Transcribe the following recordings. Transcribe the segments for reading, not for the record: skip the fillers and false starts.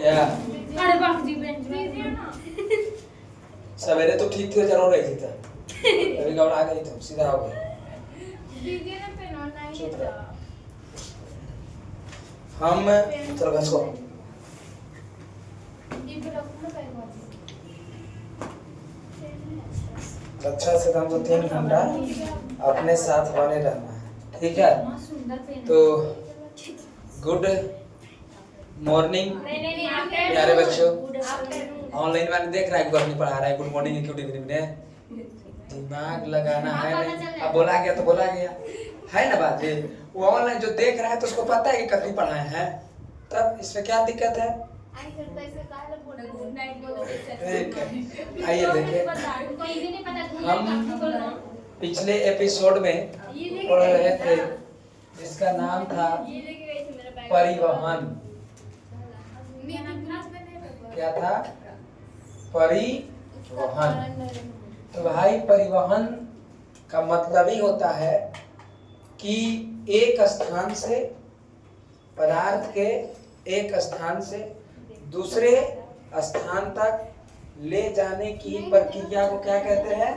या अरे बाप जी बेंच सवेरे तो ठीक थे, जरूर रही थी अभी घबरा गई तुम, सीधा हो गई। चुप रहो। हम चलो घसको। अच्छा से हमको 3 घंटा अपने साथ बने रहना है, ठीक है? तो गुड मॉर्निंग प्यारे बच्चों। ऑनलाइन मैंने देख रहा है गुड मॉर्निंग पढ़ा रहा है, गुड मॉर्निंग गुड इवनिंग में दिमाग लगाना है नहीं। अब बोला गया तो बोला गया है ना बात है। वो ऑनलाइन जो देख रहा है तो उसको पता है कि कभी पढ़ाए हैं, तब इसमें क्या दिक्कत है? आइए देखिए, हम पिछले एपिसोड में पढ़ रहे थे जिसका नाम था परिवहन। क्या था? परिवहन। तो भाई परिवहन का मतलब ही होता है कि एक स्थान से पदार्थ के एक स्थान से दूसरे स्थान तक ले जाने की प्रक्रिया को क्या कहते हैं?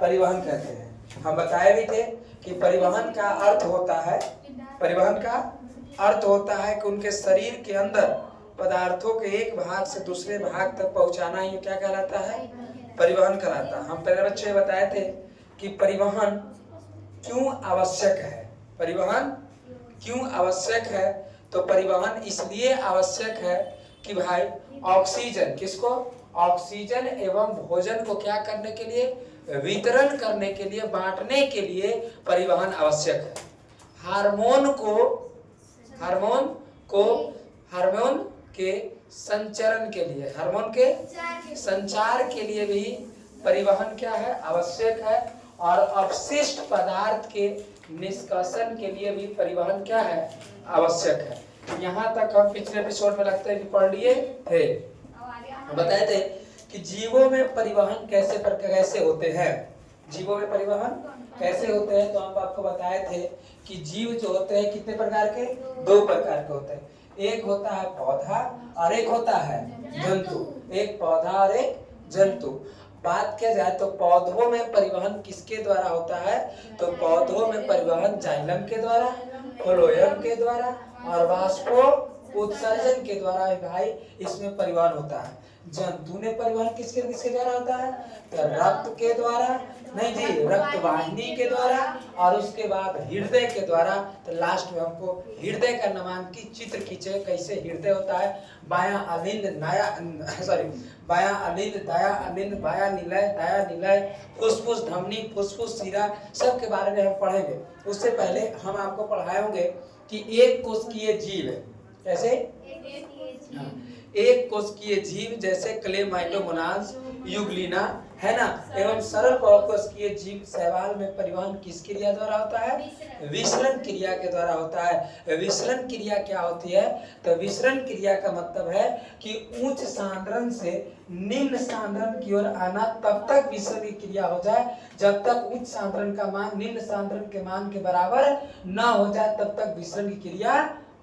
परिवहन कहते हैं। हम बताए भी थे कि परिवहन का अर्थ होता है, परिवहन का अर्थ होता है कि उनके शरीर के अंदर पदार्थों के एक भाग से दूसरे भाग तक पहुंचाना ही क्या कहलाता है? परिवहन कहलाता है। हम पहले बच्चे बताए थे कि परिवहन क्यों आवश्यक है। परिवहन क्यों आवश्यक है? तो परिवहन इसलिए आवश्यक है कि भाई ऑक्सीजन, किसको? ऑक्सीजन एवं भोजन को क्या करने के लिए? वितरण करने के लिए, बांटने के लिए परिवहन आवश्यक है। हार्मोन के संचरण के लिए, हार्मोन के संचार के लिए भी परिवहन क्या है? आवश्यक है। और अपशिष्ट पदार्थ के निष्कासन के लिए भी परिवहन क्या है? आवश्यक है। यहाँ तक हम पिछले एपिसोड में लगता है कि पढ़ लिए थे। बताए थे कि जीवों में परिवहन कैसे होते हैं। जीवों में परिवहन कैसे होते हैं? तो हम आपको बताए थे कि जीव जो होते हैं कितने प्रकार के? 2 प्रकार के होते हैं। एक होता है पौधा और एक होता है जंतु। एक पौधा और एक जंतु। बात किया जाए तो पौधों में परिवहन किसके द्वारा होता है? तो पौधों में परिवहन जाइलम के द्वारा, फ्लोएम के द्वारा और वाष्पो उत्सर्जन के द्वारा भाई इसमें परिवहन होता है। जंतु ने परिवहन किसके द्वारा होता है? तो रक्त के द्वारा, नहीं जी, रक्त वाहिनी के द्वारा और उसके बाद हृदय के द्वारा। तो लास्ट में हमको हृदय का नामांकित चित्र खींचे, कैसे हृदय होता है। बायां अलिंद बायां अलिंद, दाया अलिंद, बायां निलय, दाया निलय, फुसफुस धमनी, फुसफुस शिरा, सब के बारे में हम पढ़ेंगे। उससे पहले हम आपको पढ़ाए होंगे कि एक कोशिकीय जीव है। कैसे? एक कोशिकीय जीव जैसे क्लेमाइडोमोनास, यूग्लिना, है ना, एवं सरल कोशिकीय जीव शैवाल में परिवहन किस क्रिया द्वारा होता है? विसरण क्रिया के द्वारा होता है। विसरण क्रिया क्या होती है? तो विसरण क्रिया का मतलब है कि उच्च सांद्रण से निम्न सांद्रण की ओर आना, तब तक विसरण की क्रिया हो जाए जब तक उच्च सांद्रण का मान निम्न सांद्रण के मान के बराबर न हो जाए, तब तक विसरण की क्रिया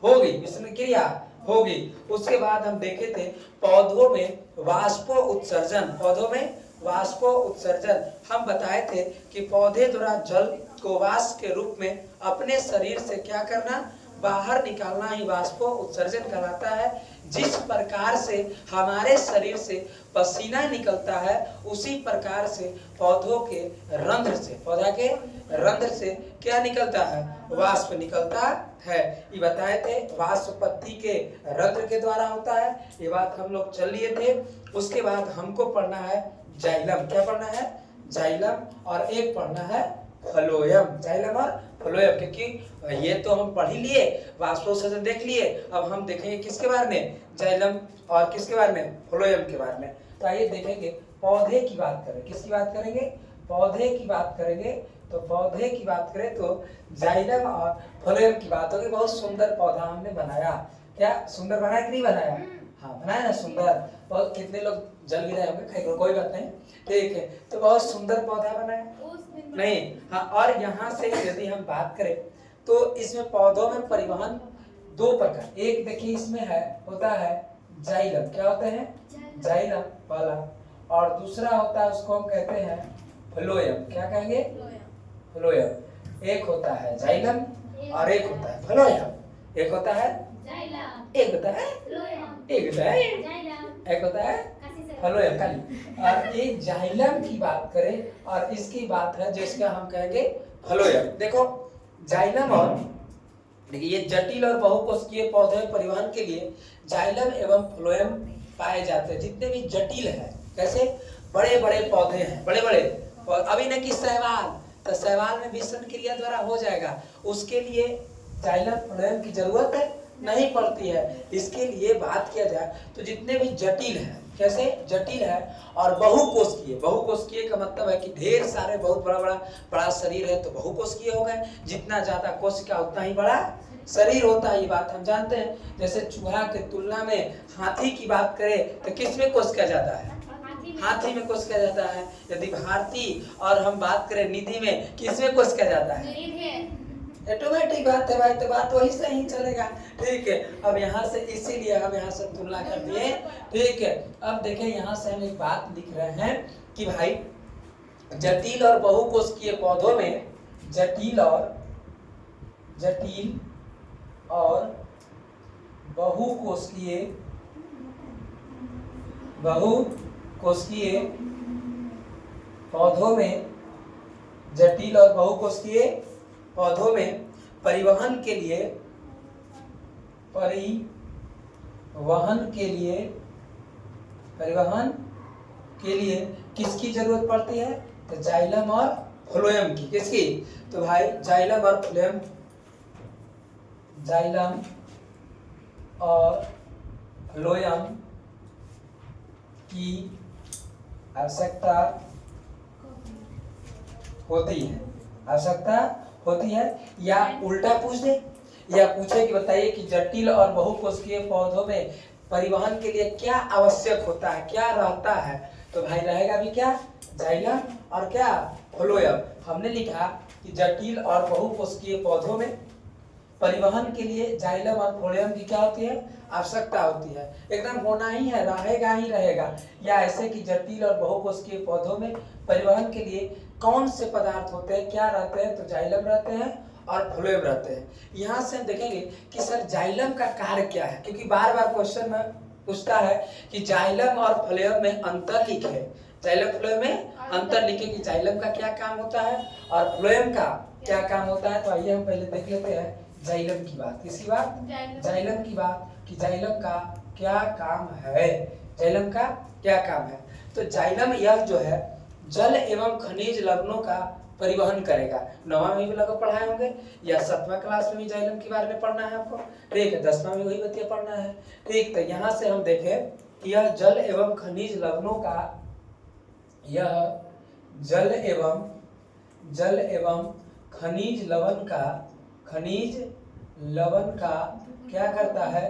होगी, विसरण क्रिया होगी। उसके बाद हम देखे थे पौधों में वाष्पो उत्सर्जन। पौधों में वाष्पो उत्सर्जन हम बताए थे कि पौधे द्वारा जल को वाष्प के रूप में अपने शरीर से क्या करना? बाहर निकालना ही वाष्पो उत्सर्जन कहलाता है। जिस प्रकार से हमारे शरीर से पसीना निकलता है, उसी प्रकार से पौधों के रंध्र से, पौधा के रंध्र से क्या निकलता है? वाष्प निकलता है। ये बताए थे वाष्पपत्ति के रंध्र के द्वारा होता है। ये बात हम लोग चल लिए थे। उसके बाद हमको पढ़ना है जाइलम। क्या पढ़ना है? जाइलम। और एक पढ़ना है फ्लोएम। जाइलम और फ्लोएम, क्योंकि ये तो हम पढ़ ही लिए, वाष्पोत्सर्जन देख लिए। अब हम देखेंगे किसके बारे में? जाइलम और किसके बारे में? फ्लोएम के बारे में। तो आइए देखेंगे, पौधे की बात करें। किसकी बात करेंगे? पौधे की बात करेंगे। तो पौधे की बात करें तो जाइलम और फ्लोएम की बात होगी। बहुत सुंदर पौधा हमने बनाया। क्या सुंदर बनाया कि नहीं बनाया? हाँ बनाया ना, सुंदर। बहुत कितने लोग जल भी रहे होंगे, कोई बात नहीं, ठीक है। तो बहुत सुंदर पौधा बनाया नहीं। हाँ, और यहाँ से यदि हम बात करें तो इसमें पौधों में परिवहन 2 प्रकार। एक देखिए इसमें है, होता है जाइलम, क्या होते हैं? जाइलम वाला। और दूसरा होता है उसको हम कहते हैं फ्लोएम, क्या कहेंगे? फ्लोएम। एक होता है जाइलम और एक होता है फ्लोएम। एक होता है एक होता है एक होता है एक होता है फ्लोएम खाली। और एक जाइलम की बात करें और इसकी बात है जिसका हम कहेंगे फ्लोएम। देखो जाइलम और देखिए ये जटिल और बहुकोशिकीय पौधे परिवहन के लिए जाइलम एवं फ्लोएम पाए जाते हैं। जितने भी जटिल है, कैसे बड़े बड़े पौधे हैं, बड़े बड़े अभी न कि शैवाल, तो शैवाल में विसरण क्रिया द्वारा हो जाएगा, उसके लिए जाइलम फ्लोएम की जरूरत नहीं पड़ती है। इसके लिए बात किया जाए तो जितने भी जटिल है, कैसे जटिल है और बहुकोशिकीय, बहुकोशिकीय का मतलब है कि ढेर सारे बहुत बड़ा शरीर है तो बहुकोशिकीय हो गए। जितना ज्यादा कोशिका उतना ही बड़ा शरीर होता है, ये बात हम जानते हैं। जैसे चूहा के तुलना में हाथी की बात करें तो किस में कोशिका ज्यादा है? हाथी में कोशिका ज्यादा है। यदि भारती और हम बात करें निधि में, किस में कोशिका ज्यादा है? ऑटोमेटिक बात है भाई, तो बात वही से ही चलेगा। ठीक है, अब यहाँ से इसीलिए हम यहाँ से तुलना कर दिए। ठीक है, अब देखें यहाँ से हम एक बात लिख रहे हैं कि भाई जटिल और बहुकोशिकीय पौधों में जटिल और बहुकोशिकीय पौधों में जटिल और बहुकोशिकीय पौधों में परिवहन के लिए किसकी जरूरत पड़ती है? तो जाइलम और फ्लोएम की। किसकी? तो भाई जाइलम और फ्लोएम, जाइलम और फ्लोएम की आवश्यकता होती है। या उल्टा पूछ दे, या पूछे कि बताइए कि जटिल और बहुकोशिकीय पौधों में परिवहन के लिए क्या आवश्यक होता है, क्या रहता है? तो भाई रहेगा भी क्या? जाइलम और क्या? फ्लोएम। हमने लिखा कि जटिल और बहुकोशिकीय पौधों में परिवहन के लिए जाइलम और फ्लोएम की क्या होती है? आवश्यकता होती है। एकदम होना ही है, रहेगा ही रहेगा। या ऐसे कि जटिल और बहुकोशिकीय पौधों में परिवहन के लिए कौन से पदार्थ होते हैं, क्या रहते हैं? तो जाइलम रहते हैं और फ्लोएम रहते हैं। यहाँ से हम देखेंगे कि सर जाइलम का कार्य क्या है, क्योंकि बार बार क्वेश्चन में पूछता है कि जाइलम और फ्लोएम में अंतर लिखे। जाइलम फ्लोएम में अंतर लिखे कि जाइलम का क्या काम होता है और फ्लोएम का क्या काम होता है। तो आइए हम पहले देख लेते हैं जाइलम की बात। किसकी बात? जाइलम की बात, कि जाइलम का क्या काम है। जाइलम का क्या काम है? तो जाइलम यह जो है जल एवं खनिज लवणों का परिवहन करेगा। 9वां में भी लगभग पढ़ाए होंगे, या 7वां क्लास में भी जाइलम के बारे में पढ़ना है आपको। ठीक है, 10वां में वही बतिया पढ़ना है। ठीक, तो यहाँ से हम देखें कि यह जल एवं खनिज लवणों का, यह जल एवं खनिज लवण का क्या करता है?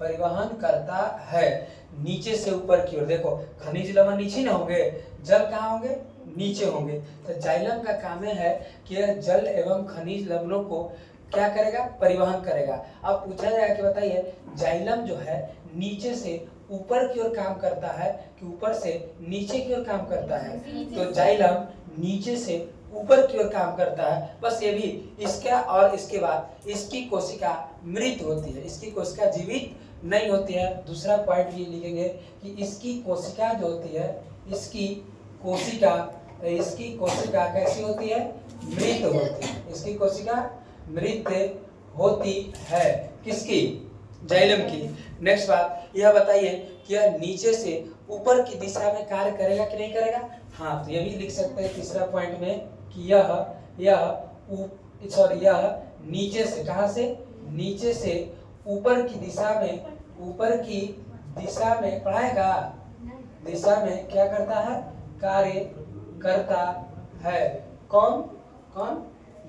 परिवहन करता है नीचे से ऊपर की ओर। देखो खनिज लवण नीचे ना होंगे, जल कहाँ होंगे? नीचे होंगे। तो जाइलम का काम है कि यह जल एवं खनिज लवणों को क्या करेगा? परिवहन करेगा। अब पूछा जाएगा कि बताइए जाइलम जो है नीचे से ऊपर की ओर काम करता है कि ऊपर से नीचे की ओर काम करता है? तो जाइलम नीचे से ऊपर की ओर काम करता है। बस ये भी इसका, और इसके बाद इसकी कोशिका मृत होती है, इसकी कोशिका जीवित नहीं होती है। दूसरा पॉइंट ये लिखेंगे कि इसकी कोशिका जो होती है, इसकी कोशिका कैसी होती है? मृत होती है। इसकी कोशिका मृत होती है। किसकी? जाइलम की। नेक्स्ट बात यह बताइए कि यह नीचे से ऊपर की दिशा में कार्य करेगा कि नहीं करेगा? हाँ, तो ये भी लिख सकते हैं तीसरा पॉइंट में कि यह नीचे से, कहां से? नीचे से ऊपर की दिशा में पढ़ाएगा, दिशा में क्या करता है? कार्य करता है। कौन?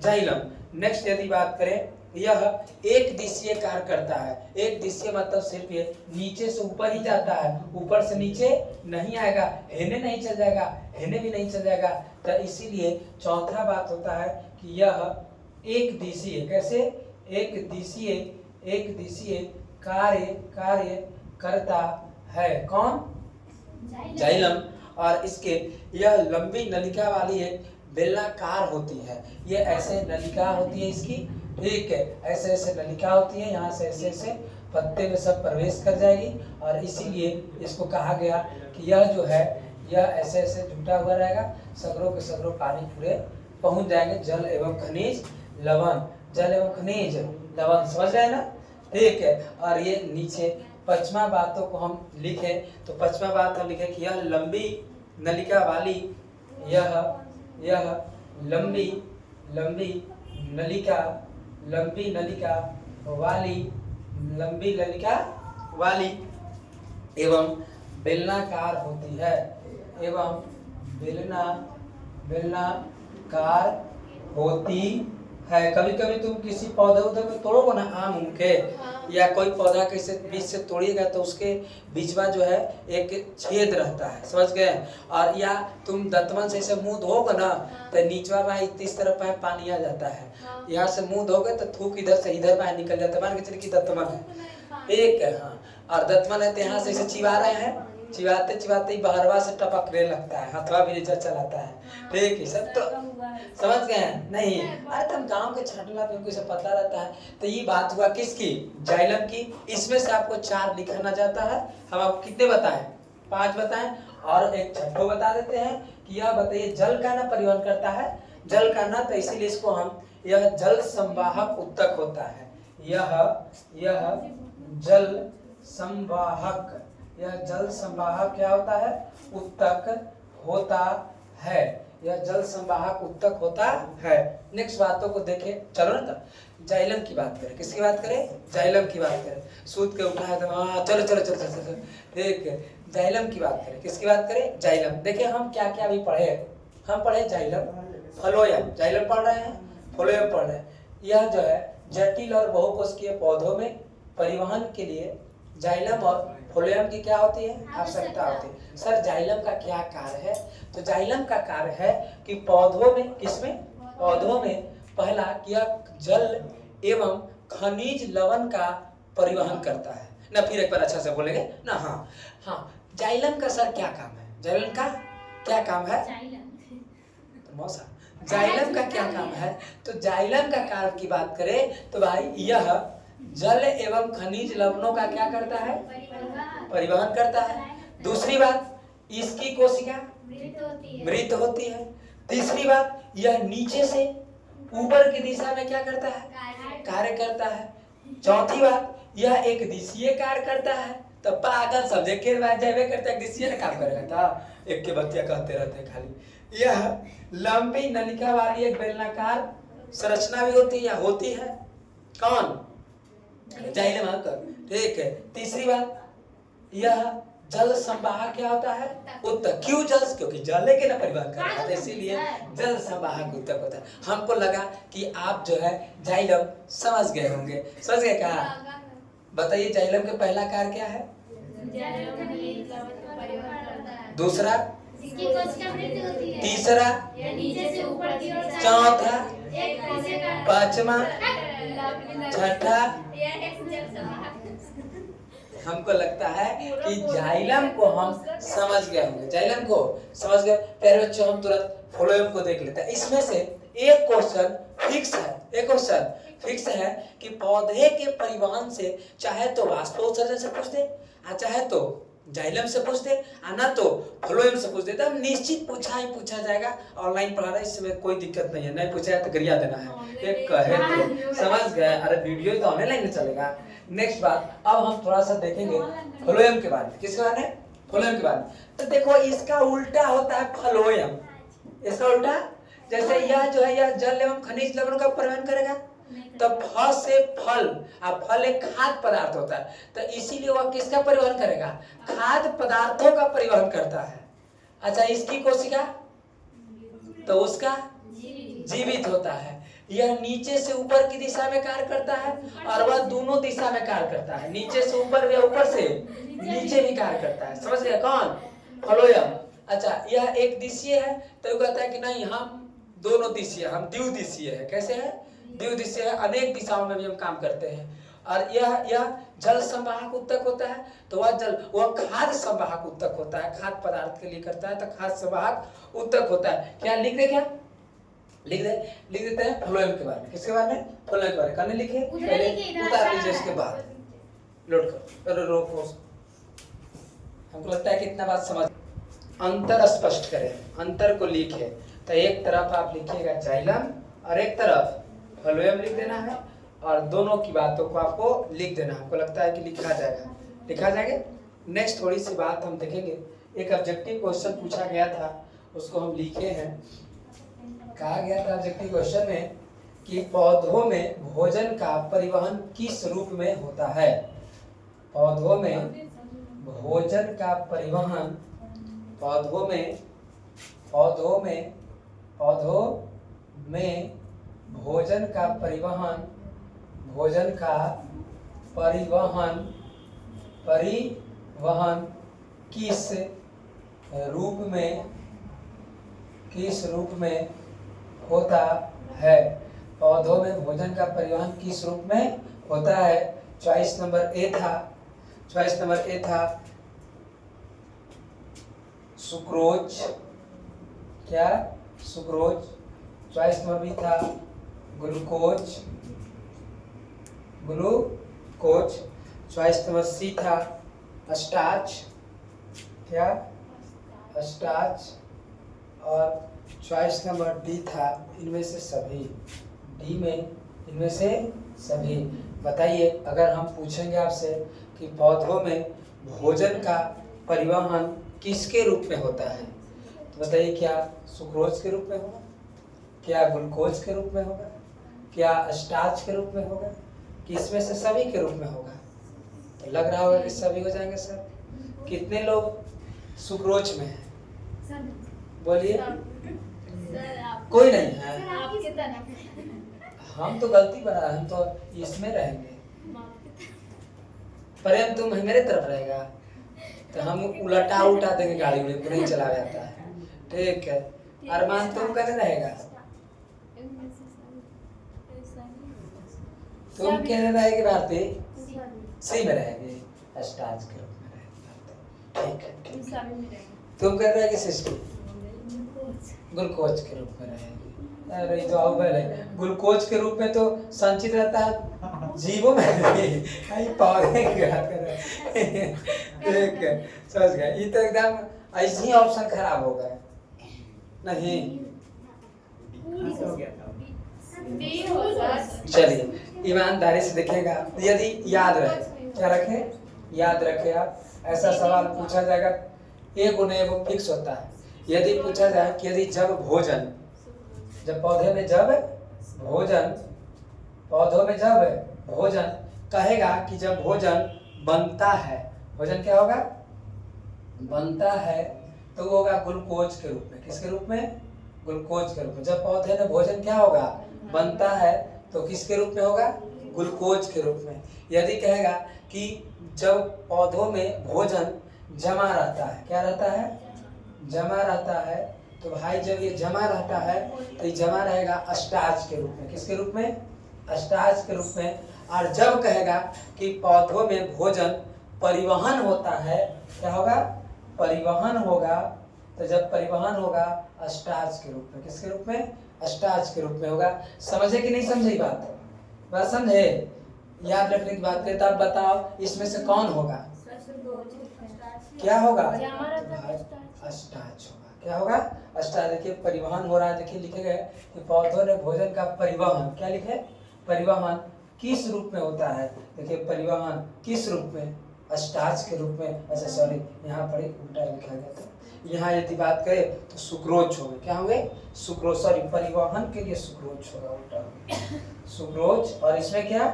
जाइलम। नेक्स्ट यदि बात करें, यह एक दिशीय कार्य करता है। एक दिशीय मतलब सिर्फ ये नीचे से ऊपर ही जाता है, ऊपर से नीचे नहीं आएगा, हेने नहीं चल जाएगा, हेने भी नहीं चल जाएगा। तो इसीलिए चौथा बात होता है कि यह एक दिशीय, कैसे? एक दिशीय कार्य करता है। कौन? जाइलम। और इसके यह लंबी नलिका वाली एक बेलनाकार होती है। ये ऐसे नलिका होती है इसकी, ठीक है, ऐसे ऐसे नलिका होती है, यहाँ से ऐसे ऐसे पत्ते में सब प्रवेश कर जाएगी और इसीलिए इसको कहा गया कि यह जो है यह ऐसे ऐसे जुटा हुआ रहेगा, सगरों के सगरों पानी पूरे पहुंच जाएंगे। जल एवं खनिज लवण, जल एवं खनिज लवण, समझ रहे हैं ना, ठीक है। और ये नीचे पश्चिमा बातों को हम लिखे तो पश्चिमा बात हम लिखे कि यह लंबी नलिका वाली यह लंबी नलिका वाली एवं बेलनाकार होती है, एवं बेलनाकार होती है। कभी कभी तुम किसी पौधे को तोड़ोगे ना, आम के या कोई पौधा कैसे बीच से तोड़िएगा तो उसके बीच में जो है एक छेद रहता है, समझ गए। और या तुम दंतमन से ऐसे मुंह धोगे ना तो नीचवा में इस तरफ पानी आ जाता है, यहाँ से मुंह धोगे तो थूक इधर से इधर बाहर निकल जाता है, मान के चलिए कि दंतमन है, ठीक है, हाँ। और दंतमन है तो यहाँ से ऐसे चिबा रहे हैं, चिबाते ही बहरवा से टपकने लगता है, हथवा भी नीचे चलाता है, ठीक है सब तो समझ गए हैं? नहीं, अरे तुम गांव के छाटला पे कुछ पता रहता है। तो ये बात हुआ किसकी? जाइलम की। इसमें से आपको 4 लिखना जाता है, हम आपको कितने बताएं? 5 बताएं और एक छठो बता देते हैं कि यह बताइए जल का ना परिवहन करता है, जल का ना, तो इसीलिए इसको हम यह जल संवाहक उत्तक होता है, यह जल संवाहक क्या होता है? उत्तक होता है, यह जल संवाहक उत्तक होता है। नेक्स्ट बातों को देखें, चलो ना तब जाइलम की बात करें। किसकी बात करें? जाइलम की बात करें। सूत के उठा है तो हाँ चलो ठीक है, जाइलम की बात करें। किसकी बात करें? जाइलम। देखिए हम क्या क्या अभी पढ़े, हम पढ़े जाइलम, फ्लोएम, जाइलम पढ़ रहे हैं, फ्लोएम पढ़ रहे हैं। यह जो है जटिल और बहुकोशिकीय पौधों में परिवहन के लिए जाइलम और फ्लोएम की क्या होती है? आवश्यकता होती है। सर जाइलम का क्या कार्य है? तो जाइलम का कार्य है कि पौधों में, किसमें? पौधों में पहला किया जल एवं खनिज लवण का परिवहन करता है ना। फिर एक बार अच्छा से बोलेंगे ना, हाँ, जाइलम का सर क्या काम है? जाइलम का क्या काम है? तो मौसा जाइलम का क्या काम है? तो जाइलम का कार्य की बात करें तो भाई यह जल एवं खनिज लवणों का क्या करता है? परिवहन करता है। दूसरी बात, इसकी कोशिका मृत होती है। तीसरी बात, यह नीचे से ऊपर की दिशा में क्या करता है? कार्य करता है। चौथी बात, यह एक दिशीय कार्य करता है। तो पागल समझे के जावे करता है, दिशीय ने काम करेगा था, एक के बतिया कहते रहते हैं खाली। यह लंबी नलिका वाली एक बेलनाकार संरचना भी होती है या होती है। कौन? जाइलम आकर, ठीक है। तीसरी बात, यह जल संवाहक क्या होता है? उत्तक। क्यों जल? क्योंकि जल के ना परिवहन कर रहा था, इसीलिए जल संवाहक उत्तक होता है। हमको लगा कि आप जो है जाइलम समझ गए होंगे। समझ गए? कहा बताइए जाइलम का पहला कार्य क्या है? दूसरा, तीसरा, चौथा, पांचवा, छठा। हमको लगता है कि जाइलम को हम समझ गए होंगे, जाइलम को समझ गए। प्यारे बच्चों हम तुरंत फ्लोएम को देख लेते हैं। इसमें से एक क्वेश्चन फिक्स है कि पौधे के परिवहन से चाहे तो वाष्पोत्सर्जन से पूछ दे, चाहे तो जाइलम से पूछ दे, ना तो फ्लोएम से पूछ दे, तो निश्चित पूछा जाएगा। ऑनलाइन पढ़ा रहा है, इसमें कोई दिक्कत नहीं है, नहीं पूछा तो गरिया देना है। एक कहे तो समझ गए, अरे वीडियो तो ऑनलाइन में चलेगा। नेक्स्ट बात, अब हम थोड़ा सा देखेंगे फ्लोएम के बारे में। किसके बारे में? फ्लोएम के बारे में। तो देखो इसका उल्टा होता है फ्लोएम, इसका उल्टा। जैसे यह जो है यह जल एवं खनिज लवणों का परिवहन करेगा, तो फ से फल, फल एक खाद्य पदार्थ होता है, तो इसीलिए वह किसका परिवहन करेगा? खाद्य पदार्थों का परिवहन करता है। अच्छा, इसकी कोशिका तो उसका जीवित होता है। यह नीचे से ऊपर की दिशा में कार्य करता है और वह दोनों दिशा में कार्य करता है, नीचे से ऊपर या ऊपर से नीचे भी कार्य करता है। समझ गए? कौन? फ्लोएम। अच्छा, यह एक दिशीय है तो कहता है कि नहीं हम दोनों दिशीय, हम द्विदिशीय है। कैसे है? द्विदिशीय है, अनेक दिशाओं में भी हम काम करते हैं। और यह जल संवाहक उत्तक होता है, तो वह खाद्य संवाहक उत्तक होता है, खाद्य पदार्थ के लिए करता है, तो खाद्य संवाहक उत्तक होता है। क्या लिख दे, क्या लिख देते हैं फ्लोएम के बारे में। किसके बारे में? फ्लोएम के बारे में। करने लिखे, पहले उतार लीजिए, इसके बाद लोड करो, रोको। हमको लगता है कि इतना बात समझ। अंतर स्पष्ट करें, अंतर को लिखे। तो एक तरफ आप लिखिएगा जाइलम और एक तरफ फ्लोएम लिख देना है, और दोनों की बातों को आपको लिख देना। हमको लगता है कि लिखा जाएगा। नेक्स्ट थोड़ी सी बात हम देखेंगे। एक ऑब्जेक्टिव क्वेश्चन पूछा गया था, उसको हम लिखे हैं। कहा गया था ऑब्जेक्टिव क्वेश्चन में कि पौधों में भोजन का परिवहन किस रूप में होता है? पौधों में भोजन का परिवहन, पौधों में भोजन का परिवहन किस रूप में होता है? पौधों में भोजन का परिवहन किस रूप में होता है? चॉइस नंबर ए था सुक्रोज। क्या? सुक्रोज। चॉइस नंबर बी था ग्लूकोज। चॉइस नंबर सी था स्टार्च। क्या? स्टार्च। और चॉइस नंबर डी था इनमें से सभी। बताइए, अगर हम पूछेंगे आपसे कि पौधों में भोजन का परिवहन किसके रूप में होता है, तो बताइए, क्या सुक्रोज के रूप में होगा, क्या ग्लूकोज के रूप में होगा, क्या स्टार्च के रूप में होगा, कि इसमें से सभी के रूप में होगा? तो लग रहा होगा कि सभी हो जाएंगे सर। कितने लोग सुक्रोज में हैं? बोलिए। कोई नहीं है। हम तो गलती बना रहे, हम तो इसमें रहेंगे। प्रेम तुम मेरे तरफ रहेगा तो हम उल्टा देंगे, गाड़ी में नहीं चला जाता है। ठीक है। अरमान तुम कहने रहेगा, तुम कहने रहेगी भारती, सी में रहेगी, स्टार्च के रूप में रहेगी। ठीक है। तुम कह रहे कि सिस्टम ग्लूकोज के रूप में रहेगी। अरे तो आओ पहले, ग्लूकोज के रूप में तो संचित रहता है जीवों में, पौधे ठीक है, समझ गए। ये तो एकदम ऐसे ही ऑप्शन खराब हो गए। नहीं, चलिए ईमानदारी से देखिएगा। यदि याद रहे, क्या रखे, याद रखे आप, ऐसा सवाल पूछा जाएगा, एक गुने वो फिक्स होता है। यदि पूछा जाए कि यदि जब पौधे में जब भोजन कहेगा कि जब भोजन बनता है, भोजन क्या होगा, बनता है, तो वो होगा ग्लूकोज के रूप में। किसके रूप में? ग्लूकोज के रूप में। जब पौधे में भोजन क्या होगा, बनता है, तो किसके रूप में होगा? ग्लूकोज के रूप में। यदि कहेगा कि जब पौधों में भोजन जमा रहता है, क्या रहता है, जमा रहता है, तो भाई जब ये जमा रहता है तो ये जमा रहेगा स्टार्च के रूप में। किसके रूप में? स्टार्च के रूप में। और जब कहेगा कि पौधों में भोजन परिवहन होता है, क्या होगा, परिवहन होगा, तो जब परिवहन होगा स्टार्च के रूप में। किसके रूप में? स्टार्च के रूप में होगा। समझे कि नहीं समझे बात समझे? याद रखने की बात करें तो आप बताओ, इसमें से कौन होगा, क्या होगा? स्टार्च होगा। क्या होगा? स्टार्च। देखिए परिवहन हो रहा है, देखिए लिखे गए कि पौधों ने भोजन का परिवहन, क्या लिखे, परिवहन किस रूप में होता है। देखिए परिवहन किस रूप में, स्टार्च के रूप में। अच्छा सॉरी, यहाँ पर उल्टा लिखा गया था। यहाँ यदि बात करें तो सुक्रोज होंगे, क्या होंगे, सुक्रोज। सॉरी, परिवहन के लिए सुक्रोज होगा, उल्टा सुक्रोज। और इसमें क्या,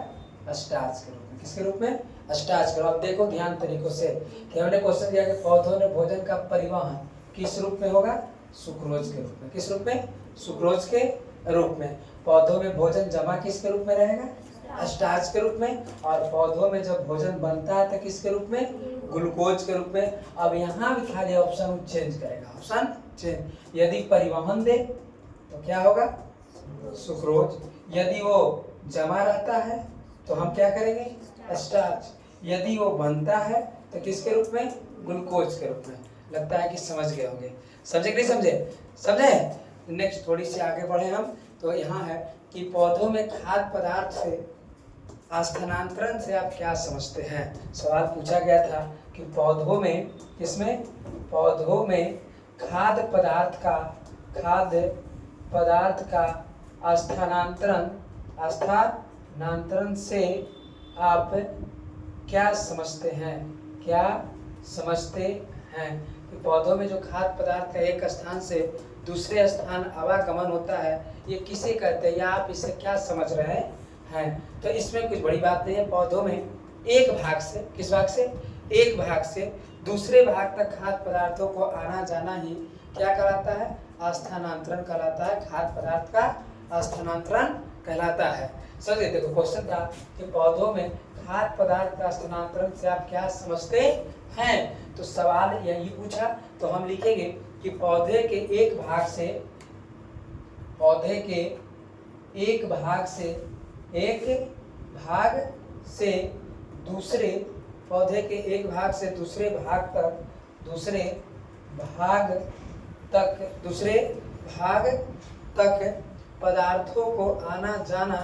स्टार्च के रूप में। किसके रूप में? स्टार्च के रूप में। अब देखो ध्यान तरीकों से कि हमने क्वेश्चन किया कि पौधों ने भोजन का परिवहन किस रूप में होगा, सुक्रोज के रूप में। किस रूप में? सुक्रोज के रूप में। पौधों में भोजन जमा किसके रूप में रहेगा, स्टार्च के रूप में। और पौधों में जब भोजन बनता है तो किसके रूप में, ग्लूकोज के रूप में। अब यहाँ भी खाली ऑप्शन चेंज करेगा, ऑप्शन चेंज। यदि परिवहन दे तो क्या होगा, सुक्रोज। यदि वो जमा रहता है तो हम क्या करेंगे? स्टार्च। यदि वो बनता है तो किसके रूप में? ग्लूकोज के रूप में। लगता है कि समझ गए होंगे। समझे कि नहीं समझे? समझे? नेक्स्ट थोड़ी सी आगे बढ़े हम। तो यहाँ है कि पौधों में खाद्य पदार्थ से स्थानांतरण से आप क्या समझते हैं? सवाल पूछा गया था कि पौधों में, किसमें? पौधों में खाद्य पदार्थ का स्थानांतरण से आप क्या समझते हैं? क्या समझते हैं कि पौधों में जो खाद्य पदार्थ का एक स्थान से दूसरे स्थान आवागमन होता है, ये किसे कहते हैं या आप इसे क्या समझ रहे हैं? तो इसमें कुछ बड़ी बात नहीं है। पौधों में एक भाग से, किस भाग से? एक भाग से दूसरे भाग तक खाद्य पदार्थों को आना जाना ही क्या कहलाता है? स्थानांतरण कहलाता है। खाद्य पदार्थ का स्थानांतरण कहलाता है। समझे? देखो क्वेश्चन था कि पौधों में खाद्य पदार्थ का स्थानांतरण से आप क्या समझते हैं? तो सवाल यही पूछा, तो हम लिखेंगे कि पौधे के एक भाग से दूसरे भाग तक पदार्थों को आना जाना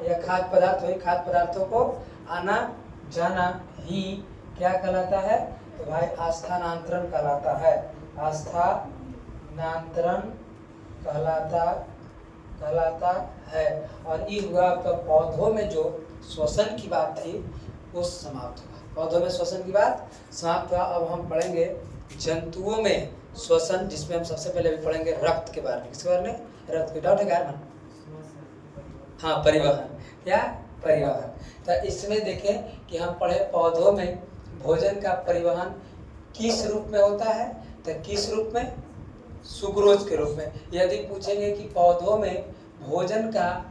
या खाद्य पदार्थों को आना जाना ही क्या कहलाता है? तो भाई स्थानांतरण कहलाता है। स्थानांतरण कहलाता है। और ये हुआ आपका पौधों में जो श्वसन की बात थी वो समाप्त हुआ। पौधों में श्वसन की बात समाप्त हुआ। अब हम पढ़ेंगे जंतुओं में श्वसन, जिसमें हम सबसे पहले भी पढ़ेंगे रक्त के बारे में। किसके बारे में? रक्त के। डाउट है क्या? हाँ, परिवहन। क्या? परिवहन। तो इसमें देखें कि हम पढ़े पौधों में भोजन का परिवहन किस रूप में होता है? तो किस रूप में? सुक्रोज के रूप में। यदि पूछेंगे कि पौधों में भोजन का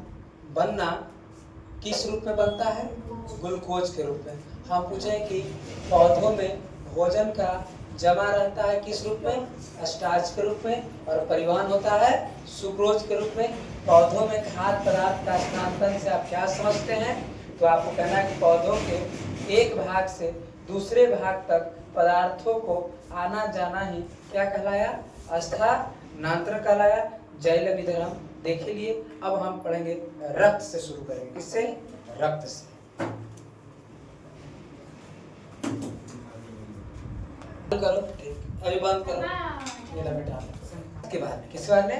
बनना किस रूप में बनता है? ग्लूकोज के रूप में। हम पूछें कि पौधों में भोजन का जमा रहता है किस रूप में? स्टार्च के रूप में। और परिवहन होता है सुक्रोज के रूप में। पौधों में खाद्य पदार्थ का स्थानांतरण से आप क्या समझते हैं? तो आपको कहना है कि पौधों के एक भाग से दूसरे भाग तक पदार्थों को आना जाना ही क्या कहलाया? स्थानांतरण कहलाया। जाइलम इधर हम देख लिए। अब हम पढ़ेंगे रक्त से शुरू करेंगे। किससे? रक्त से। करो, ठीक, अभी बंद करो। ये ला बेटा के बारे में। किस बारे में?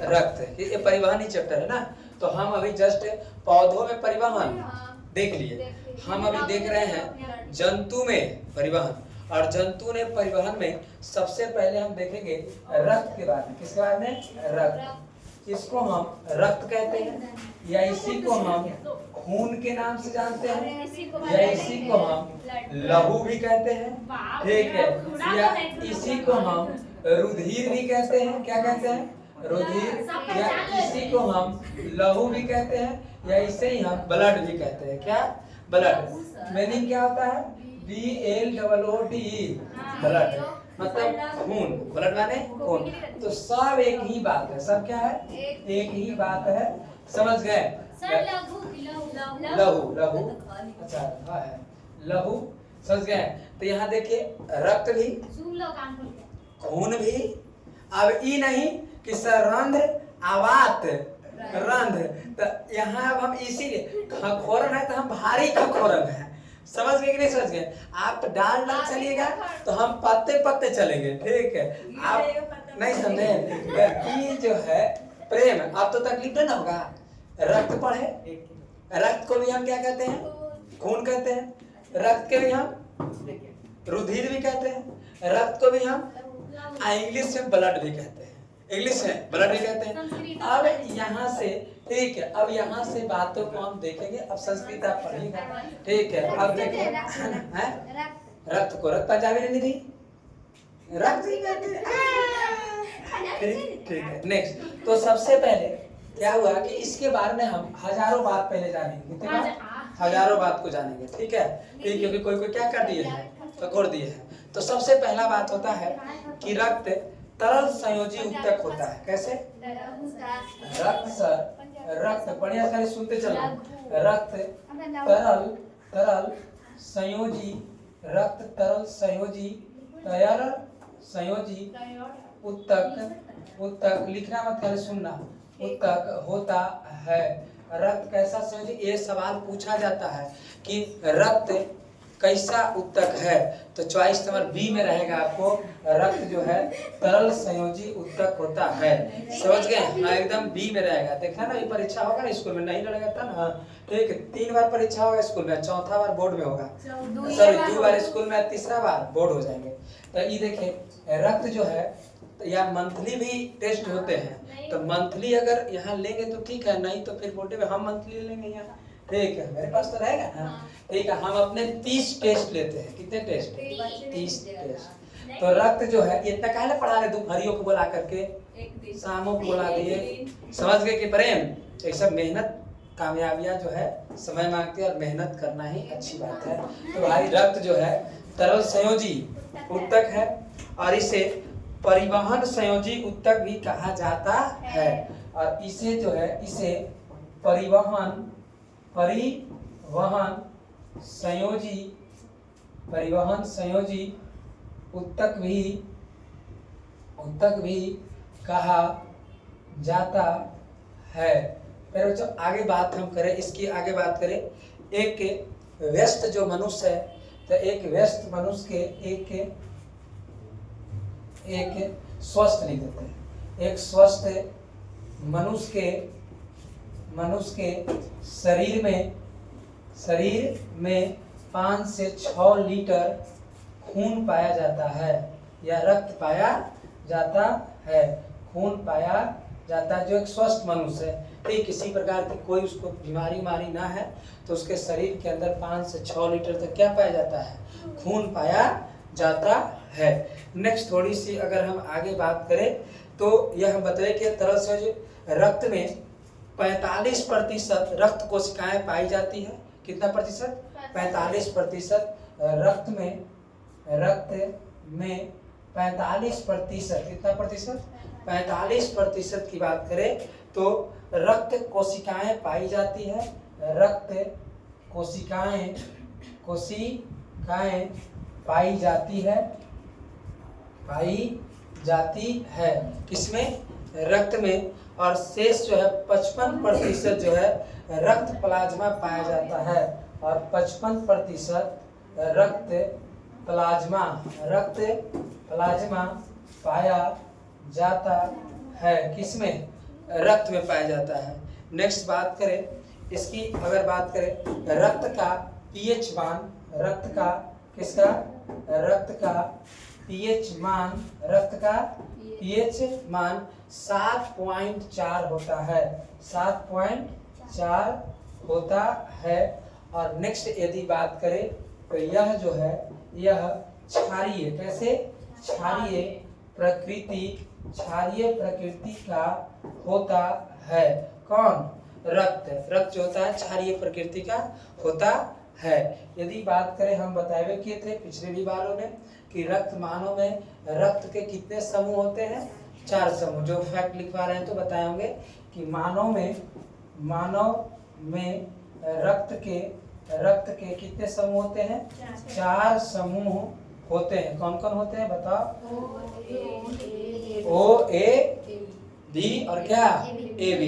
रक्त। ये परिवहन ही चैप्टर है ना। तो हम अभी जस्ट पौधों में परिवहन देख लिए। हम अभी देख रहे हैं जंतु में परिवहन। और जंतु ने परिवहन में सबसे पहले हम देखेंगे रक्त के बारे में। किसके बारे में? रक्त। इसको हम रक्त कहते हैं, या इसी को हम खून के नाम से जानते हैं, या इसी को हम लहू भी कहते हैं। ठीक है। या इसी को हम रुधिर भी कहते हैं। क्या कहते हैं? रुधिर। या इसी को हम लहू भी कहते हैं, या इसे ही हम ब्लड भी कहते हैं। क्या? ब्लड। मीनिंग क्या होता है? BLOOD, ब्लड मतलब खून। ब्लड माने खून। तो सब एक ही बात है। सब क्या है? एक ही बात है। समझ गए? लहू। अच्छा है लहू। समझ गए? तो यहाँ देखिए रक्त भी, खून भी। अब ई नहीं कि सरंध्र आवात रंध्र। तो यहाँ अब हम इसीलिए खखोरन है तो हम भारी खखोरन है। समझ गए कि नहीं समझ गए? आप डाल चलिएगा तो हम पत्ते चलेंगे। ठीक है। आप नहीं समझे? ये जो है प्रेम, अब तो तकलीफ नहीं होगा। रक्त पढ़े, रक्त को भी हम क्या कहते हैं? खून कहते हैं। रक्त के भी हम रुधिर भी कहते हैं। रक्त को भी हम इंग्लिश में ब्लड भी कहते हैं। इंग्लिश में ब्लड भी कहते हैं। अब यहाँ से, ठीक है, अब यहाँ से बातों को हम देखेंगे। अब संस्कृत आप पढ़िएगा। ठीक है। अब देखिए रक्त को रक्त पंजाबी नहीं थी, रक्त ही कहते हैं। ठीक है। नेक्स्ट, तो सबसे पहले क्या हुआ कि इसके बारे में हम हजारों बात पहले जानेंगे। कितने बात? हजारों बात को जानेंगे। ठीक है। क्योंकि कोई क्या कर दिए है? पकड़ दिए हैं। तो सबसे पहला बात होता है कि रक्त तरल संयोजी उत्तक होता है। कैसे? रक्त बढ़िया खाली सुनते चलो। रक्त तरल संयोजी, रक्त तरल संयोजी, तरल संयोजी उत्तक लिखना मत, खाली सुनना। उत्तक होता है। रक्त कैसा संयोजी? ये सवाल पूछा जाता है कि रक्त कैसा उत्तक है, तो चॉइस नंबर बी में रहेगा आपको। रक्त जो है तरल संयोजी उत्तक होता है। समझ गए? हाँ, एकदम बी में रहेगा। देखना ना, ये परीक्षा होगा ना स्कूल में, नहीं लड़ेगा था ना। ठीक, 3 बार परीक्षा होगा स्कूल में, चौथा बार बोर्ड में होगा। सॉरी, 2 बार स्कूल में, तीसरा बार बोर्ड हो जाएंगे। तो ये देखिए, रक्त जो है या मंथली भी टेस्ट होते हैं, तो मंथली अगर यहाँ लेंगे तो ठीक है, नहीं तो फिर बोर्ड में हम मंथली लेंगे यहाँ। ठीक है, मेरे पास तो रहेगा ना। ठीक है, हम अपने 30 टेस्ट लेते हैं। कितने टेस्ट? 30 टेस्ट। तो रक्त जो है, इतना काहे पढ़ा रहे तुम हरियों को बुला करके, शामों को बुला दिए। समझ गए कि प्रेम? ये सब मेहनत, कामयाबियां जो है समय मांगती है और मेहनत करना ही अच्छी बात है। तो भाई रक्त जो है तरल संयोजी उत्तक है और इसे परिवहन संयोजी उत्तक भी कहा जाता है। और इसे जो है, इसे परिवहन संयोजी उत्तक भी कहा जाता है। फिर बच्चों आगे बात हम करें, इसकी आगे बात करें। एक व्यस्त जो मनुष्य है, तो एक व्यस्त मनुष्य के एक स्वस्थ लिख देते हैं। एक स्वस्थ मनुष्य के शरीर में 5 से 6 लीटर खून पाया जाता है, या रक्त पाया जाता है। खून पाया जाता है। जो एक स्वस्थ मनुष्य है, ठीक किसी प्रकार की कोई उसको बीमारी ना है, तो उसके शरीर के अंदर 5 से 6 लीटर तक क्या पाया जाता है? खून पाया जाता है। नेक्स्ट थोड़ी सी अगर हम आगे बात करें, तो यह हम बताएं कि तरल संयोजी रक्त में 45% रक्त कोशिकाएं पाई जाती है। कितना प्रतिशत? 45%। रक्त में 45%, कितना प्रतिशत? 45% की बात करें तो रक्त कोशिकाएं पाई जाती है। रक्त कोशिकाएं पाई जाती है किसमें? रक्त में। और शेष जो है 55% जो है रक्त प्लाज्मा पाया जाता है। और 55% रक्त प्लाज्मा पाया जाता है। किसमें? रक्त में पाया जाता है। नेक्स्ट बात करें इसकी, अगर बात करें रक्त का पीएच मान, रक्त का पीएच मान 7.4 होता है। 7.4 होता है। और नेक्स्ट यदि बात करें तो यह जो है, यह क्षारीय, कैसे? क्षारीय प्रकृति का होता है। कौन? रक्त जो होता है क्षारीय प्रकृति का होता है। यदि बात करें, हम बताए किए थे पिछले भी बारों में कि रक्त मानव में रक्त के कितने समूह होते हैं? 4 समूह। जो फैक्ट लिखवा रहे हैं तो बताए होंगे कि मानव में रक्त के कितने समूह होते हैं? 4 समूह होते हैं। कौन कौन होते हैं बताओ? O A B और क्या? A B।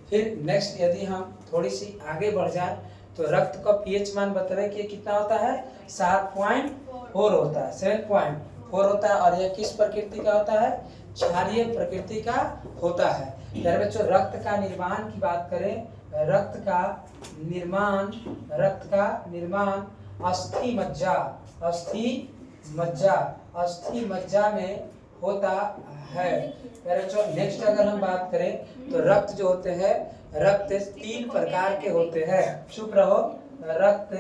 फिर नेक्स्ट यदि हम थोड़ी सी आगे बढ़ जाए तो रक्त का पीएच मान बताए कि कितना होता है? 7.4 होता है, 7.4 होता है। और यह किस प्रकृति का होता है? क्षारीय प्रकृति का होता है। यार बच्चों, रक्त का निर्माण की बात करें, रक्त का निर्माण अस्थि मज्जा में होता है। नेक्स्ट अगर हम बात करें तो रक्त जो होते हैं, रक्त 3 प्रकार के होते हैं। चुप रहो। रक्त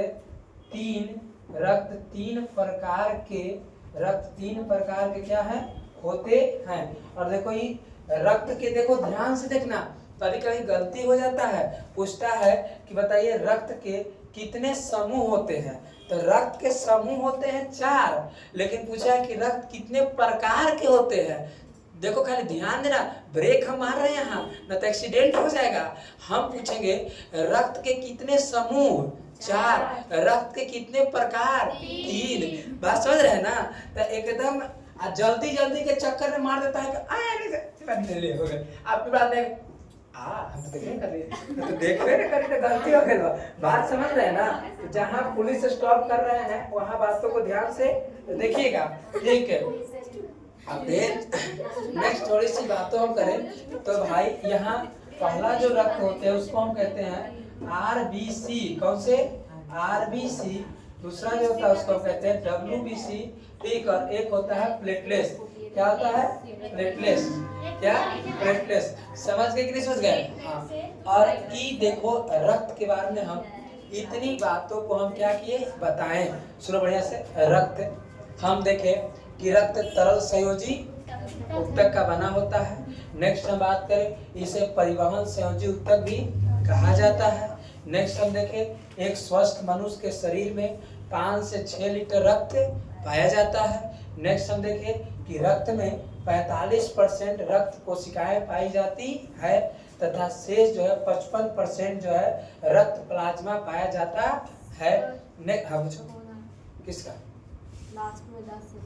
तीन प्रकार के क्या है? होते हैं। और देखो ये रक्त के, देखो ध्यान से देखना, कभी कभी गलती हो जाता है। पूछता है कि बताइए रक्त के कितने समूह होते हैं? तो रक्त के समूह होते हैं 4, लेकिन पूछा है कि रक्त कितने प्रकार के होते हैं। देखो खाली ध्यान देना, ब्रेक हम मार रहे हैं यहाँ, न तो एक्सीडेंट हो जाएगा। हम पूछेंगे रक्त के कितने समूह? 4। रक्त के कितने प्रकार? 3। बात समझ रहे हैं ना? तो एकदम जल्दी जल्दी के चक्कर में मार देता है कि ले हो गए आपकी बात नहीं। हम तो देख रहे हैं, तो देख रहे हैं तो गलती हो गई। बात समझ रहे हैं ना? तो जहाँ पुलिस स्टॉप कर रहे हैं वहाँ बातों को ध्यान से देखिएगा, ठीक है। अब नेक्स्ट थोड़ी सी बातों हम करें तो भाई यहाँ पहला जो रक्त होते हैं उसको हम कहते हैं आरबीसी। कौन से? आरबीसी। दूसरा जो होता है उसको कहते हैं डब्ल्यूबीसी, ठीक। और एक होता है प्लेटलेट्स। क्या होता है? प्लेटलेट्स। क्या? प्लेटलेट्स। समझ गए कि नहीं समझ गए? हाँ। और ई देखो रक्त के बारे में हम इतनी बातों को हम क्या किए बताएं, सुनो बढ़िया से। रक्त हम देखें कि रक्त तरल संयोजी उत्तक का बना होता है। नेक्स्ट हम बात करें, इसे परिवहन संयोजी उत्तक भी कहा जाता है। नेक्स्ट हम देखें, एक स्वस्थ मनुष्य के शरीर में 5 से 6 लीटर रक्त पाया जाता है। नेक्स्ट हम देखें कि रक्त में 45% रक्त कोशिकाएं पाई जाती है तथा शेष जो है 55% जो है रक्त प्लाज्मा पाया जाता है। नेक्स्ट हाँ पूछो किसका?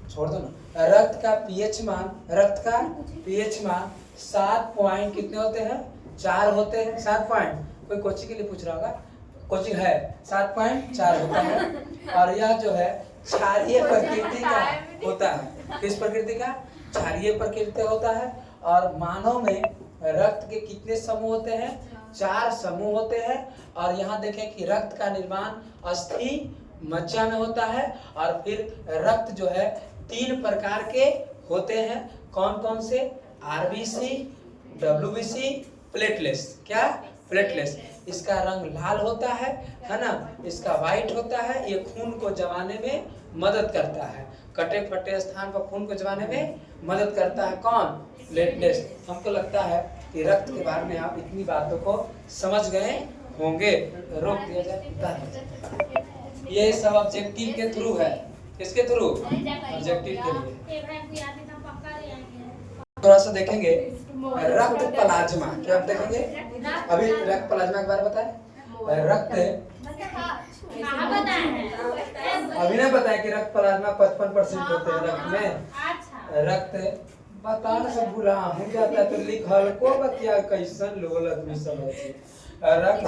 छोड़ दो ना। रक्त का पीएच मान, रक्त का पीएच मान 7 पॉइंट कितने होते हैं? 4 होते हैं। 7 पॉइंट। कोई कोचिंग के लिए पूछ रहा होगा, कोचिंग है 7.4 होता है। और यह जो है क्षारीय प्रकृति का होता है। किस प्रकृति का? क्षारीय प्रकृति होता है। और मानव में रक्त के कितने समूह होते हैं? 4 समूह होते हैं। और यहाँ देखें कि रक्त का निर्माण अस्थि मज्जा में होता है। और फिर रक्त जो है 3 प्रकार के होते हैं। कौन कौन से? RBC, WBC, platelets. क्या? प्लेटलेट्स। इसका रंग लाल होता है ना? इसका व्हाइट होता है। ये खून को जमाने में मदद करता है। कटे फटे स्थान पर खून को जमाने में मदद करता है। कौन? प्लेटलेट्स। हमको लगता है कि रक्त के बारे में आप इतनी बातों को समझ गए होंगे। रोक दिया जाए। ये सब ऑब्जेक्टिव के थ्रू है। किसके थ्रू? ऑब्जेक्टिव के लिए। थोड़ा सा देखेंगे रक्त प्लाज्मा। क्या आप देखेंगे? अभी रक्त प्लाज्मा के बारे में बताएं। रक्त अभी ना बताएं कि रक्त प्लाज्मा 55% होते हैं रक्त में। रक्त बताना सब भूला हूँ जाता है तो लिखल को बतिया कैसन लोल आदमी सब है। रक्त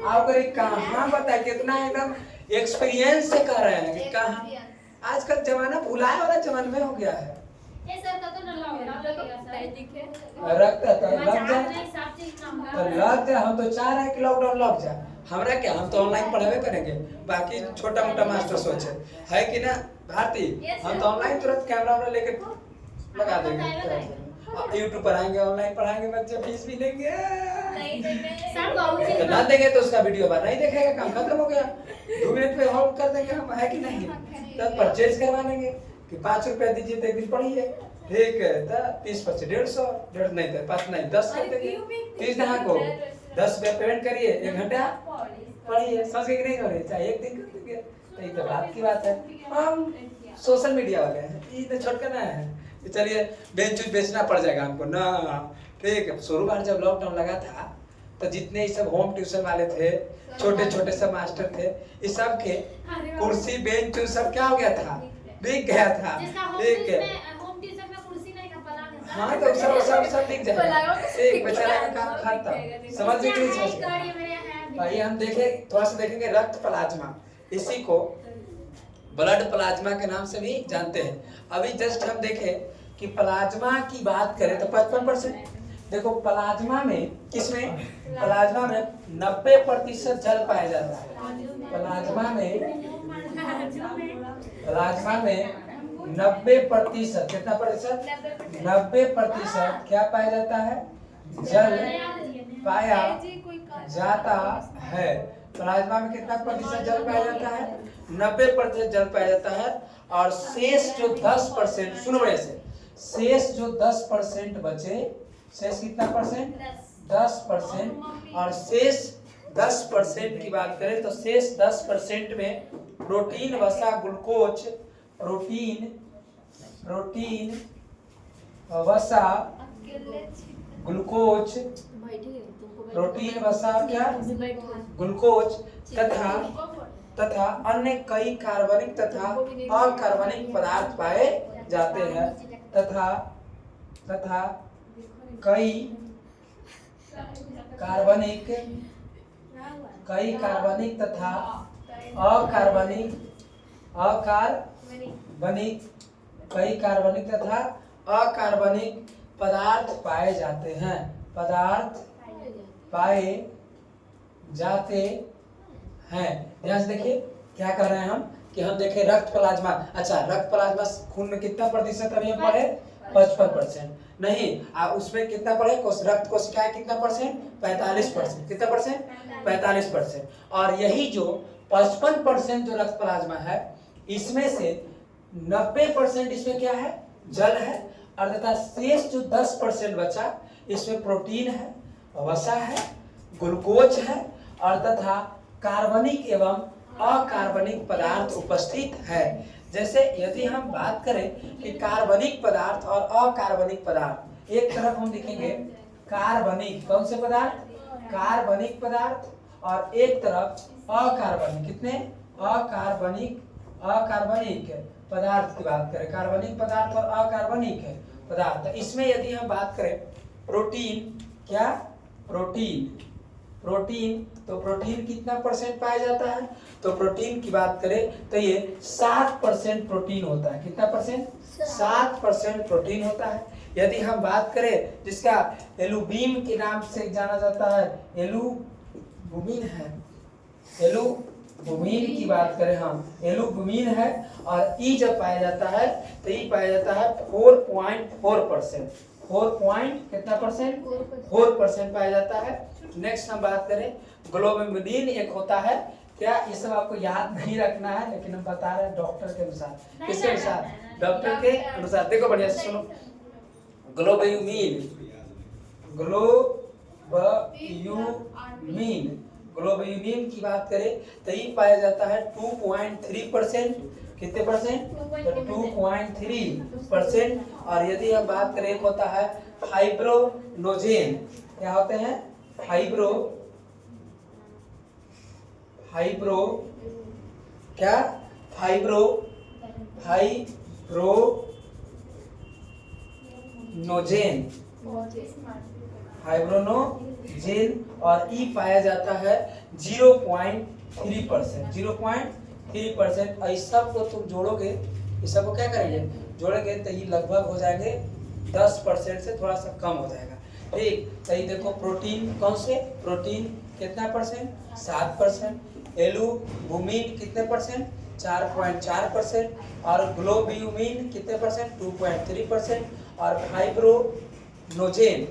आप करी कहाँ बताए, कितना एकदम एक्सपीरियंस से कह रहे हैं कि कहाँ। आजकल जमाना भुलाए वाला जमाना में हो गया है। रक्त लग जाए। हम तो चाह रहे हैं कि लॉकडाउन लग जाए। हमरा क्या, हम तो ऑनलाइन पढ़ावे करेंगे। बाकी छोटा मोटा मास्टर सोचे है कि ना भारती, हम तो ऑनलाइन तुरंत कैमरा वैमरा लेके लगा देंगे। यूट्यूब पर आएंगे, ऑनलाइन पढ़ाएंगे, बच्चे फीस भी लेंगे। तो ना देंगे तो उसका वीडियो बार नहीं देखेगा, काम खत्म हो गया। 2 मिनट में होल्ड कर देंगे हम, है कि नहीं? तब परचेज करवा लेंगे कि 5 रुपया दीजिए तो एक दिन पढ़िए, ठीक है? तो 30 25 150 नहीं तो 5 नहीं 10 कर देंगे। 30 यहाँ को 10 रुपया पेमेंट करिए, 1 घंटा पढ़िए। समझ गए कि नहीं? हो रही चाहे एक दिन कर देंगे। तो ये तो बात की बात है। हम सोशल मीडिया वाले हैं, ये तो छोटका ना है। चलिए बेंच बेचना पड़ जाएगा हमको ना, ठीक है? शुरू बार जब लॉकडाउन लगा था तो जितने सब होम ट्यूशन वाले थे, छोटे छोटे सब मास्टर थे, इस सब के कुर्सी बेंच सब क्या हो गया था? बिक गया था। ठीक है? हाँ तो सब बिक जाएगा। एक बेचारा का काम खत्म। समझ में नहीं समझ भाई। हम देखें थोड़ा सा देखेंगे रक्त प्लाज्मा। इसी को ब्लड प्लाज्मा के नाम से भी जानते हैं। अभी जस्ट हम देखें कि प्लाज्मा की बात करें तो 55%। देखो प्लाज्मा में, किसमें? प्लाज्मा में 90% जल पाया जाता है। प्लाज्मा में 90% कितना प्रतिशत? 90% क्या पाया जाता है? जल पाया जाता है। प्लाज्मा में कितना प्रतिशत जल पाया जाता है? 90% जल पाया जाता है। और शेष जो 10%, सुनो मेरे से, शेष जो 10% बचे, शेष कितना परसेंट? 10%। और शेष 10% की बात करें तो शेष 10% में प्रोटीन, वसा, ग्लूकोज, प्रोटीन, वसा, ग्लूकोज, प्रोटीन, वसा क्या, ग्लूकोज तथा अन्य कई कार्बनिक तथा अकार्बनिक पदार्थ पाए जाते हैं तथा कई कार्बनिक तथा अकार्बनिक पदार्थ पाए जाते हैं, ध्यान से देखिए क्या कर रहे हैं हम कि हम देखें रक्त प्लाज्मा। अच्छा, रक्त प्लाज्मा खून में कितना प्रतिशत अभी हम पढ़े? 55%। नहीं, उसमें कितना पढ़े? रक्त कोशिकाएं कितना परसेंट? 45%। कितना परसेंट? 45%। और यही जो 55% जो रक्त प्लाज्मा है, इसमें से 90% इसमें क्या है? जल है। और तथा शेष जो 10% बचा, इसमें प्रोटीन है, वसा है, ग्लूकोज है और तथा कार्बनिक एवं अकार्बनिक पदार्थ उपस्थित है। जैसे यदि हम बात करें कि कार्बनिक पदार्थ और अकार्बनिक पदार्थ, एक तरफ हम लिखेंगे कार्बनिक, कौन से पदार्थ? कार्बनिक पदार्थ, और एक तरफ अकार्बनिक, कितने? अकार्बनिक पदार्थ की बात करें, कार्बनिक पदार्थ और अकार्बनिक पदार्थ। इसमें यदि हम बात करें प्रोटीन, क्या? प्रोटीन, तो प्रोटीन कितना परसेंट पाया जाता है? तो प्रोटीन की बात करें तो ये 7% प्रोटीन होता है। कितना परसेंट? 7% प्रोटीन होता है। यदि हम बात करें जिसका एल्यूमीन के नाम से जाना जाता है, एल्यूमीन है, एल्यूमीन की बात करें हम, एल्यूमीन है, और ई जब पाया जाता है तो ई पाया जाता है 4.4%। 4 कितना परसेंट? 4% पाया जाता है। नेक्स्ट हम बात करें ग्लोबुलिन, एक होता है, क्या? ये सब आपको याद नहीं रखना है, लेकिन हम बता रहे हैं डॉक्टर के अनुसार। किसके अनुसार? डॉक्टर के अनुसार। देखो बढ़िया से सुनो, ग्लोबुलिन की बात करें तो ये पाया जाता है 2.3%। कितने परसेंट? तो 2.3%। और यदि हम बात करें, एक होता है फाइब्रोनोजेन, क्या होते हैं? फाइब्रोनोजेन, और ई पाया जाता है 0.3%। 0.3%। और इस सब को तुम जोड़ोगे, इस सब को क्या करेंगे? जोड़ेंगे तो ये लगभग हो जाएंगे 10% से थोड़ा सा कम हो जाएगा। ठीक, तो ये देखो प्रोटीन, कौन से? प्रोटीन कितना परसेंट? 7%। एल्यूमीन कितने परसेंट? 4.4%। और ग्लोबुलिन कितने परसेंट? 2.3%। और फाइब्रोनोजेन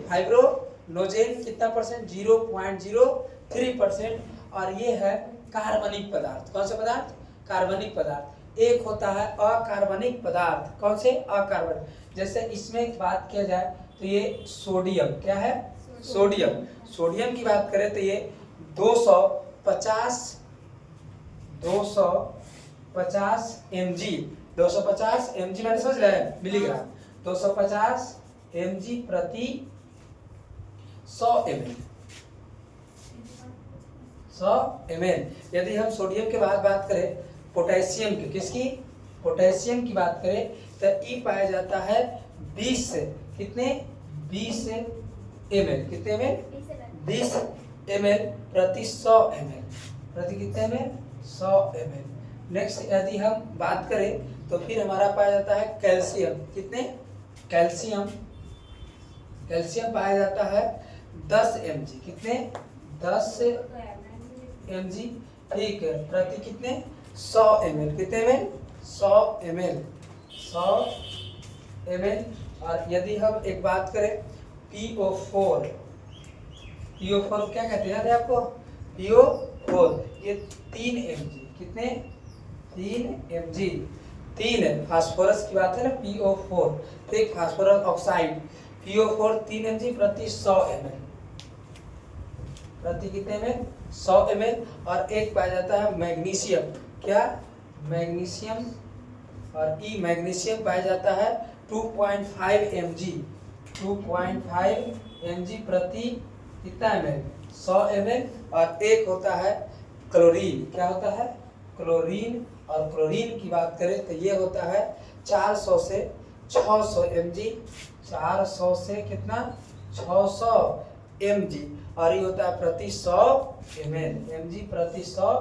कितना परसेंट? 0.03%। और ये है कार्बनिक पदार्थ। कौन से पदार्थ? कार्बनिक पदार्थ। एक होता है अकार्बनिक पदार्थ, कौन से? अकार्बनिक। जैसे इसमें बात किया जाए तो ये सोडियम, क्या है? सोडियम की बात करें तो ये 250 mg, 250 mg मैंने समझ रहे हैं मिलीग्राम, 250 mg प्रति 100 ml। यदि हम सोडियम के बाद बात करें पोटेशियम की, किसकी? पोटेशियम की बात करें तो ई पाया जाता है 20 कितने? 20 ml। कितने ml? 20 ml प्रति 100 ml। प्रति कितने ml? 100 ml। नेक्स्ट यदि हम बात करें तो फिर हमारा पाया जाता है कैल्शियम। कितने? कैल्शियम पाया जाता है 10 mg। कितने? 10 mg, ठीक है, प्रति कितने? 100 ml। कितने ml? 100 ml। और यदि हम एक बात करें PO4 क्या कहते हैं? याद है आपको? PO4 ये 3 mg। कितने? 3 mg। 3 फास्फोरस की बात है ना, PO4, ठीक, फास्फोरस ऑक्साइड, PO4 3 mg प्रति 100 ml। प्रति कितने में 100 ml। और एक पाया जाता है मैग्नीशियम, क्या मैग्नीशियम, और ई मैग्नीशियम पाया जाता है 2.5 mg, 2.5 mg प्रति कितना ml 100 ml। और एक होता है क्लोरीन, क्या होता है क्लोरीन, और क्लोरीन की बात करें तो ये होता है 400 से 600 mg, 400 से कितना 600 mg, और ये होता है प्रति 100 ml, mg प्रति 100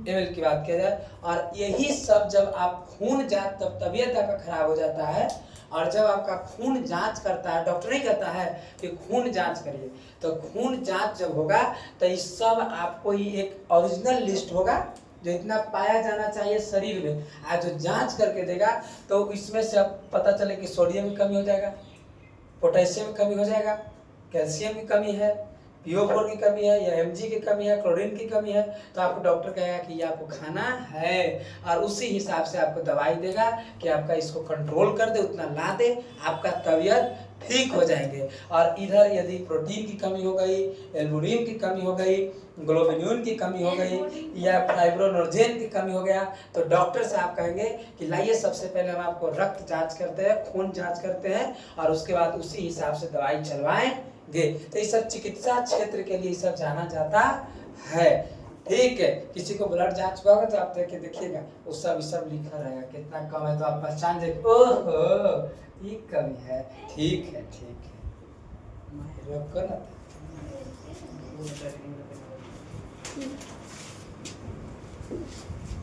ml की बात किया जाए। और यही सब जब आप खून जांच, तब तबीयत आपका खराब हो जाता है, और जब आपका खून जांच करता है, डॉक्टर नहीं कहता है कि खून जांच करिए, तो खून जांच जब होगा तो इस सब आपको ही एक ओरिजिनल लिस्ट होगा जो इतना पाया जाना चाहिए शरीर में, आज जो जांच करके देगा तो इसमें से अब पता चले कि सोडियम की कमी हो जाएगा, पोटेशियम की कमी हो जाएगा, कैल्शियम की कमी है, PO4 की कमी है, या Mg की कमी है, क्लोरीन की कमी है, तो आपको डॉक्टर कहेगा कि ये आपको खाना है, और उसी हिसाब से आपको दवाई देगा कि आपका इसको कंट्रोल कर दे, उतना ला दे, आपका तबीयत ठीक हो जाएंगे। और इधर यदि प्रोटीन की कमी हो गई, एल्बुमिन की कमी हो गई, ग्लोबुलिन की कमी हो गई, या फाइब्रोनोजेन की कमी हो गया, तो डॉक्टर से आप कहेंगे कि लाइए सबसे पहले हम आपको रक्त जांच करते हैं, खून जांच करते हैं, और उसके बाद उसी हिसाब से दवाई चलवाएंगे। तो ये सब चिकित्सा क्षेत्र के लिए सब जाना जाता है, ठीक है। किसी को ब्लड जांच हुआ होगा तो आप देख के देखिएगा, वो सब लिखा रहेगा, कितना कम है तो आप पहचान जाएंगे, ओहो ये कमी है, ठीक है ठीक है, मैं रोक कर ना